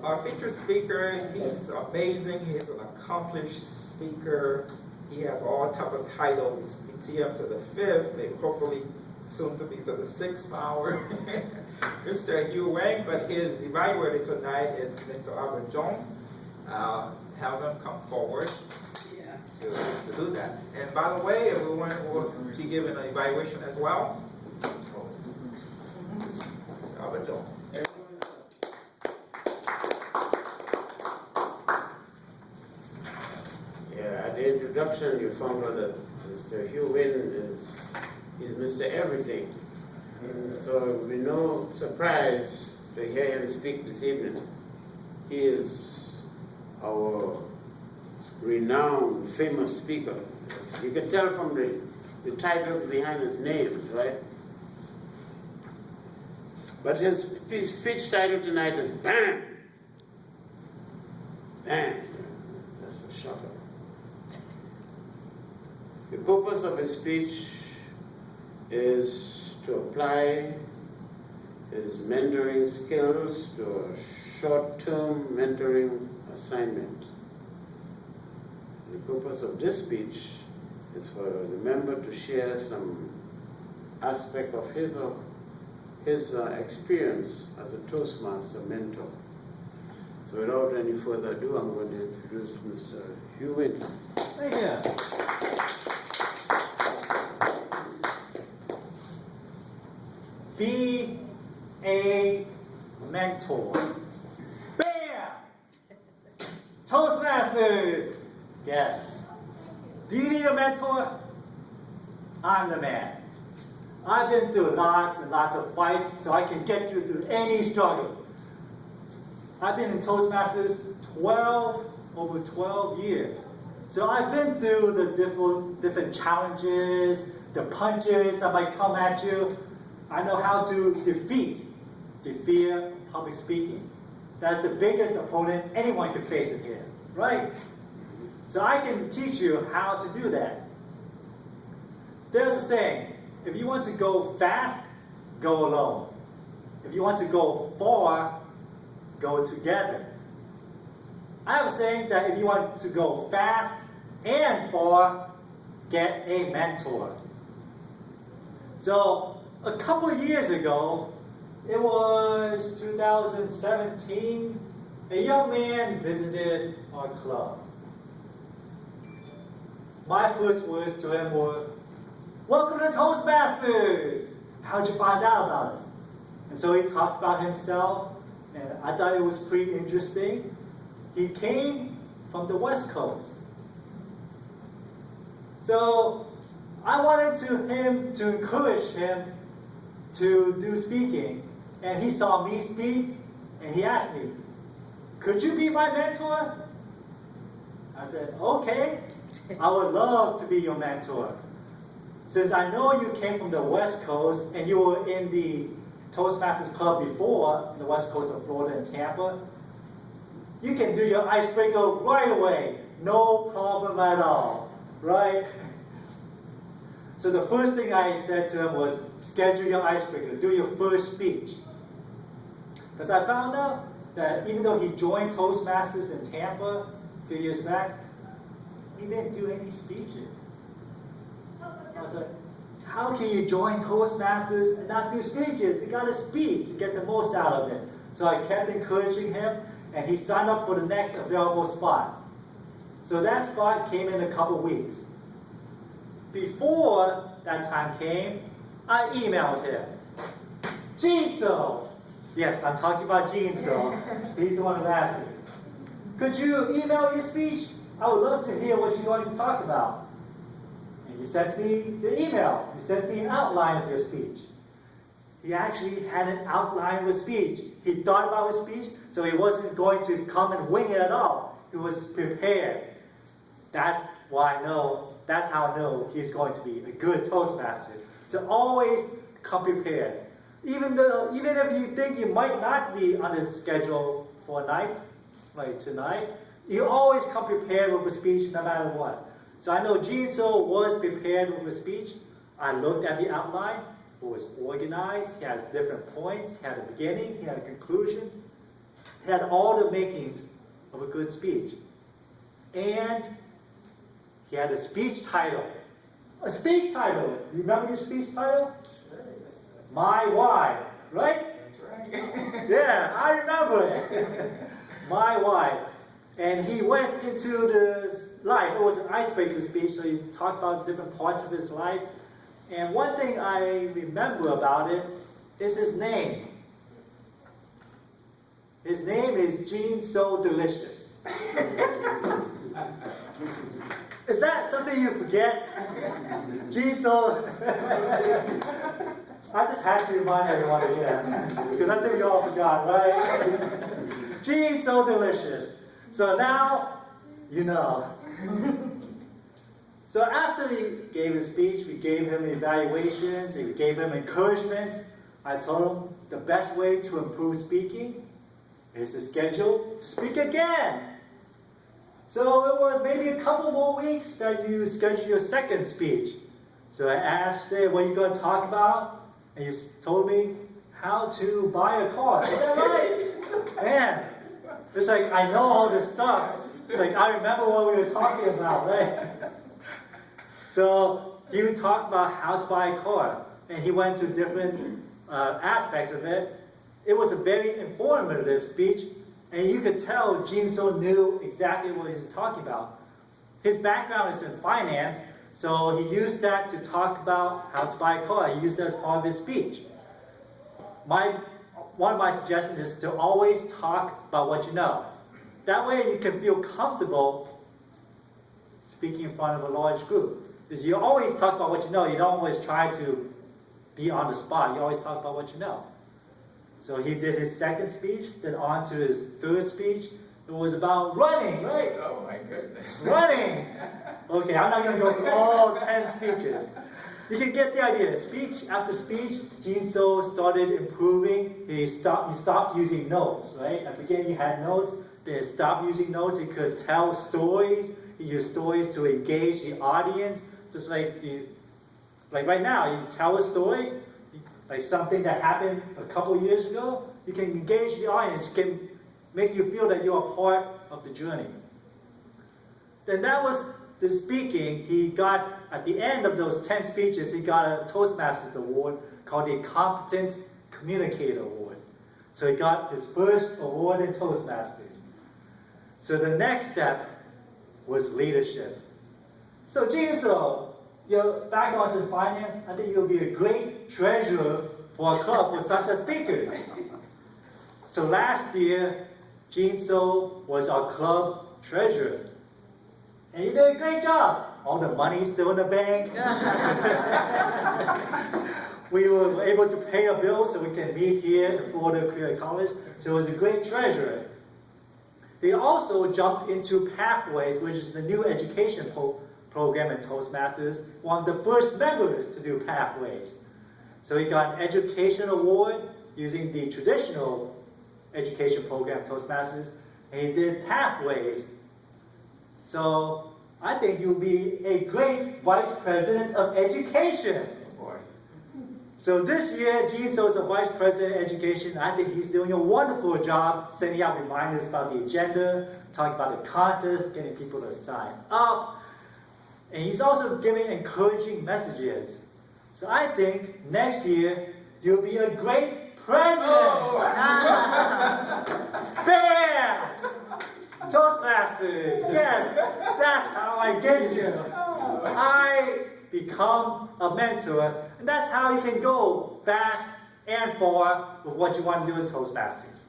Our featured speaker, he's amazing. He's an accomplished speaker. He has all type of titles, DTM to the 5th, maybe hopefully soon to be to the 6th power. Mr. Hugh Wang, but his evaluator tonight is Mr. Albert Jones. Have him come forward to do that. And by the way, everyone will be given an evaluation as well. Albert Jones. Yeah, at the introduction you found out that Mr. Hugh Wynn is Mr. Everything. So with no surprise to hear him speak this evening. He is our renowned, famous speaker. You can tell from the titles behind his names, right? But his speech title tonight is BAM! BAM! That's a shocker. The purpose of his speech is to apply his mentoring skills to a short-term mentoring assignment. The purpose of this speech is for the member to share some aspect of his experience as a Toastmaster mentor. So without any further ado, I'm going to introduce Mr. Hugh Wynn. Thank you. Be a mentor. Bam! Toastmasters! Yes. Do you need a mentor? I'm the man. I've been through lots and lots of fights, so I can get you through any struggle. I've been in Toastmasters over 12 years. So I've been through the different challenges, the punches that might come at you. I know how to defeat the fear of public speaking. That's the biggest opponent anyone can face in here, right? So I can teach you how to do that. There's a saying, if you want to go fast, go alone. If you want to go far, go together. I have a saying that if you want to go fast and far, get a mentor. So a couple of years ago, it was 2017, a young man visited our club. My first words to him were, "Welcome to Toastmasters! How'd you find out about us?" And so he talked about himself, and I thought it was pretty interesting. He came from the West Coast. So I wanted to encourage him to do speaking. And he saw me speak, and he asked me, "Could you be my mentor?" I said, "Okay, I would love to be your mentor. Since I know you came from the West Coast, and you were in the Toastmasters Club before, in the West Coast of Florida and Tampa, you can do your icebreaker right away. No problem at all, right?" So the first thing I said to him was, schedule your icebreaker, do your first speech. Because I found out that even though he joined Toastmasters in Tampa a few years back, he didn't do any speeches. I was like, how can you join Toastmasters and not do speeches? You got to speak to get the most out of it. So I kept encouraging him, and he signed up for the next available spot. So that spot came in a couple weeks. Before that time came, I emailed him. Gene-so. Yes, I'm talking about Gene-so. He's the one who asked me. Could you email your speech? I would love to hear what you're going to talk about. And he sent me the email. He sent me an outline of your speech. He actually had an outline of his speech. He thought about his speech, so he wasn't going to come and wing it at all. He was prepared. That's how I know he's going to be a good Toastmaster. To always come prepared. Even if you think you might not be on the schedule for a night, like tonight, you always come prepared with a speech no matter what. So I know Gene-so was prepared with a speech. I looked at the outline. It was organized. He has different points. He had a beginning. He had a conclusion. had all the makings of a good speech. And he had a speech title. A speech title. You remember your speech title? Sure, yes, sir. My Why, right? That's right. Yeah, I remember it. My Why. And he went into this life. It was an icebreaker speech, so he talked about different parts of his life. And one thing I remember about it is his name. His name is Gene So Delicious. Is that something you forget? Gene So... I just had to remind everyone again, because I think we all forgot, right? Gene So Delicious. So now, you know. So after he gave his speech, we gave him evaluations, we gave him encouragement. I told him the best way to improve speaking is to schedule speak again. So it was maybe a couple more weeks that you schedule your second speech. So I asked, hey, what are you going to talk about? And he told me how to buy a car. Is that right? Man, it's like I know all this stuff. It's like I remember what we were talking about, right? So he would talk about how to buy a car. And he went to different aspects of it. It was a very informative speech. And you could tell Gene So knew exactly what he was talking about. His background is in finance, so he used that to talk about how to buy a car. He used that as part of his speech. One of my suggestions is to always talk about what you know. That way you can feel comfortable speaking in front of a large group. Because you always talk about what you know. You don't always try to be on the spot. You always talk about what you know. So he did his second speech, then on to his third speech. It was about running, right? Oh my goodness. Running! Okay, I'm not going to go through all 10 speeches. You can get the idea. Speech after speech, Gene So started improving. He stopped using notes, right? At the beginning he had notes, then he stopped using notes. He could tell stories. He used stories to engage the audience. Just like right now, you tell a story, like something that happened a couple years ago, you can engage the audience, can make you feel that you're a part of the journey. Then that was the speaking. He got, at the end of those 10 speeches, he got a Toastmasters award called the Competent Communicator Award. So he got his first award in Toastmasters. So the next step was leadership. So Gene So, your background is in finance, I think you'll be a great treasurer for a club with such a speaker. So last year, Gene So was our club treasurer. And he did a great job. All the money's still in the bank. We were able to pay our bills so we can meet here at Florida Career College. So he was a great treasurer. He also jumped into Pathways, which is the new education program in Toastmasters, one of the first members to do Pathways. So he got an education award using the traditional education program Toastmasters, and he did Pathways. So I think you'll be a great vice president of education. Oh boy. So this year, Gene So is the vice president of education. I think he's doing a wonderful job sending out reminders about the agenda, talking about the contest, getting people to sign up. And he's also giving encouraging messages. So I think next year, you'll be a great president. Oh. Bam! Toastmasters. Yes, that's how I get you. I become a mentor, and that's how you can go fast and far with what you want to do in Toastmasters.